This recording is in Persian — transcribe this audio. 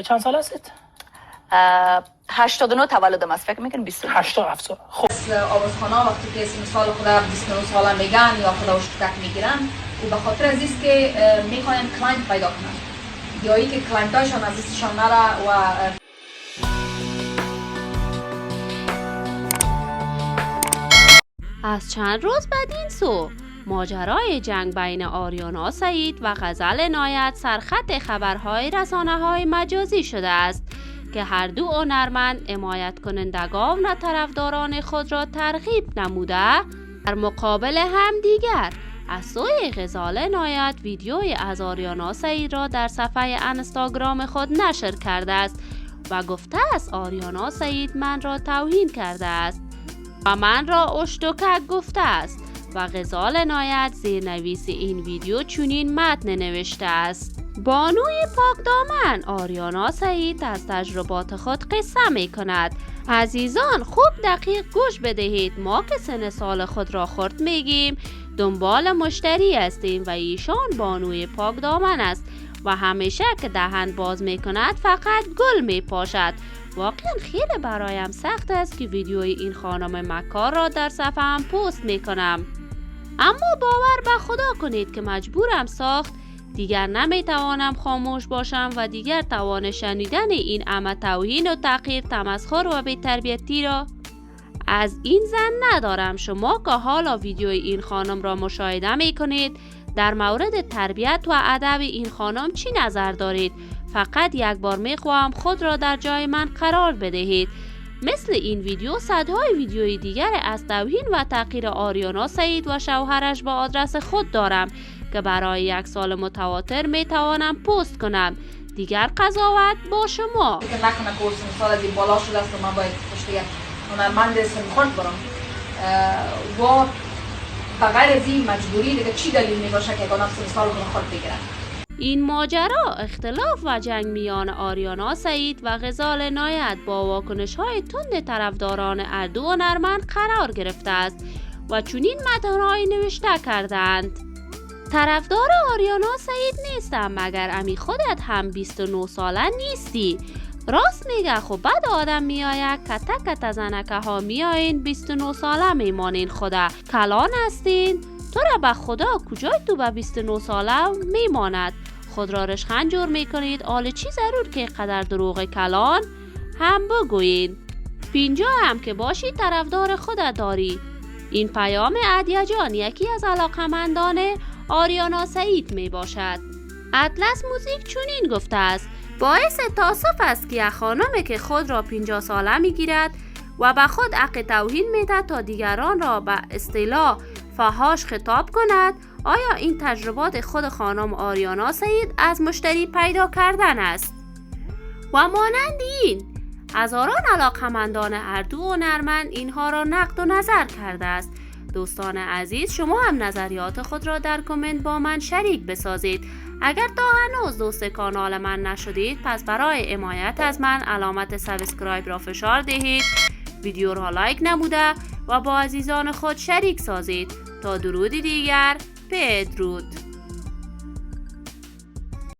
چند سال هستید؟ 89 تولدم است، فکر میکنم 20. 87 سال. خب آوازخوانا وقتی که اسم مثال خود 29 ساله میگن یا خودش تک میگیرن و به خاطر از است که میخواین کلاینت پیدا کنن یا ای که کلاینتاشون از استشان نره و از چند روز بعد این سو ماجرای جنگ بین آریانا سعید و غزل عنایت سرخط خبرهای رسانه‌های مجازی شده است که هر دو هنرمند حمایت کنندگان و طرفداران خود را ترغیب نموده در مقابل همدیگر از سوی غزال عنایت ویدیوی از آریانا سعید را در صفحه اینستاگرام خود نشر کرده است و گفته است آریانا سعید من را توهین کرده است و من را اشتکک گفته است و غزال عنایت زیرنویس این ویدیو چنین متن نوشته است: بانوی پاکدامن آریانا سعید از تجربات خود قصه می کند. عزیزان خوب دقیق گوش بدهید، ما که سن سال خود را خرد میگیم دنبال مشتری هستیم و ایشان بانوی پاکدامن است و همیشه که دهن باز می کند فقط گل می پاشد. واقعا خیلی برایم سخت است که ویدیوی این خانم مکار را در صفحه‌ام پست می کنم، اما باور به خدا کنید که مجبورم ساخت. دیگر نمی توانم خاموش باشم و دیگر توان شنیدن این همه توهین و تحقیر، تمسخر و بی‌تربیتی را از این زن ندارم. شما که حالا ویدیوی این خانم را مشاهده می کنید در مورد تربیت و ادب این خانم چی نظر دارید؟ فقط یک بار می خواهم خود را در جای من قرار بدهید. مثل این ویدیو صدهای ویدیوی دیگر از توهین و تحقیر آریانا سعید و شوهرش با آدرس خود دارم که برای 1 سال متواتر می توانم پست کنم. دیگر قضاوت با شما. که نکنه کورس مثال از این بالا شده است و من باید پشت یک هنرمند سنخورد برم و بغیر از این مجبوری دیگه چی دلیل می باشه که گانم سنسال خود بگیرم. این ماجرا اختلاف و جنگ میان آریانا سعید و غزال عنایت با واکنش‌های تند طرفداران هر دو هنرمند قرار گرفته است و چنین متن‌هایی نوشته کردند: طرفدار آریانا سعید نیستم، مگر امی خودت هم 29 ساله نیستی؟ راست میگه. خب بعد آدم میآید کته کته زنکه ها میایین 29 ساله میمانین، خدا کلان هستین؟ تو را به خدا کجای تو به 29 ساله میماند؟ خود را رشخند جور میکنید. آل چی ضرور که قدر دروغ کلان هم بگوین. پینجا هم که باشی طرفدار خودت داری. این پیام عدیه جان یکی از علاقمندان آریانا سعید می باشد. اطلس موزیک چنین گفته است: باعث تاسف است که یک خانمی که خود را 50 ساله می گیرد و به خود حق توهین می دهد تا دیگران را به اصطلاح فحاش خطاب کند. آیا این تجربات خود خانم آریانا سعید از مشتری پیدا کردن است؟ و مانند این هزاران علاقمندان هر دو هنرمند اینها را نقد و نظر کرده است. دوستان عزیز، شما هم نظریات خود را در کامنت با من شریک بسازید. اگر تا هنوز دوست کانال من نشدید پس برای حمایت از من علامت سابسکرایب را فشار دهید، ویدیو را لایک نموده و با عزیزان خود شریک سازید. تا درودی دیگر، بدرود.